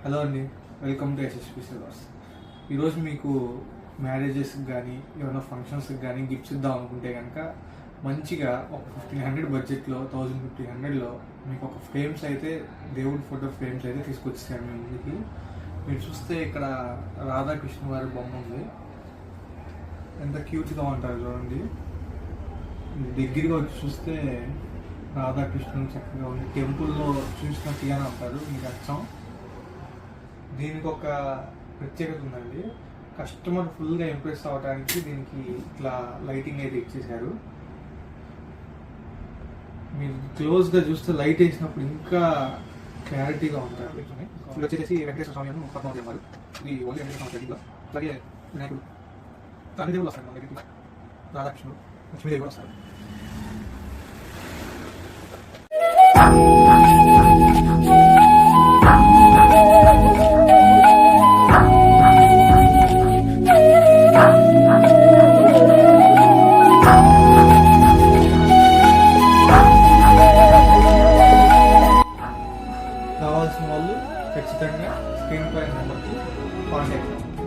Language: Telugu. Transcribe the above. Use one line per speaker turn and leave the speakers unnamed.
హలో అండి, వెల్కమ్ టు ఎస్ఎస్పి సిల్వర్స్. ఈరోజు మీకు మ్యారేజెస్కి కానీ ఏమైనా ఫంక్షన్స్కి కానీ గిఫ్ట్స్ ఇద్దాం అనుకుంటే కనుక మంచిగా ఒక 1500 బడ్జెట్లో 1500లో మీకు ఒక ఫ్రేమ్స్ అయితే దేవుడి ఫోటో ఫ్రేమ్స్ అయితే తీసుకొచ్చాను మీ ముందుకి. మీరు చూస్తే ఇక్కడ రాధాకృష్ణ వారి బొమ్మ ఉంది, ఎంత క్యూట్గా ఉంటారు చూడండి. దగ్గరగా వచ్చి చూస్తే రాధాకృష్ణుడు చక్కగా ఉంది, టెంపుల్లో చూసినట్టుగానే ఉంటారు మీకు అచ్చం. దీనికి ఒక ప్రత్యేకత ఉందండి, కస్టమర్ ఫుల్గా ఇంప్రెస్ అవ్వడానికి దీనికి ఇట్లా లైటింగ్ అయితే ఇచ్చేసారు. మీరు క్లోజ్గా చూస్తే లైట్ వేసినప్పుడు ఇంకా క్లారిటీగా ఉంటారు. ఇది వచ్చేసి వెంకటేశ్వర స్వామి అని పద్మావతి వారు, ఇది ఓన్లీ వెంకటేశ్వర స్వామి. అలాగే వినాయకుడు, అన్ని దేవుళ్ళు వస్తారు మన దగ్గరికి, రాధాకృష్ణుడు, లక్ష్మీదేవి కూడా వస్తారు. కావాల్సిన వాళ్ళు ఖచ్చితంగా స్క్రీన్ పైన నెంబర్కి కాంటాక్ట్ అవ్వండి.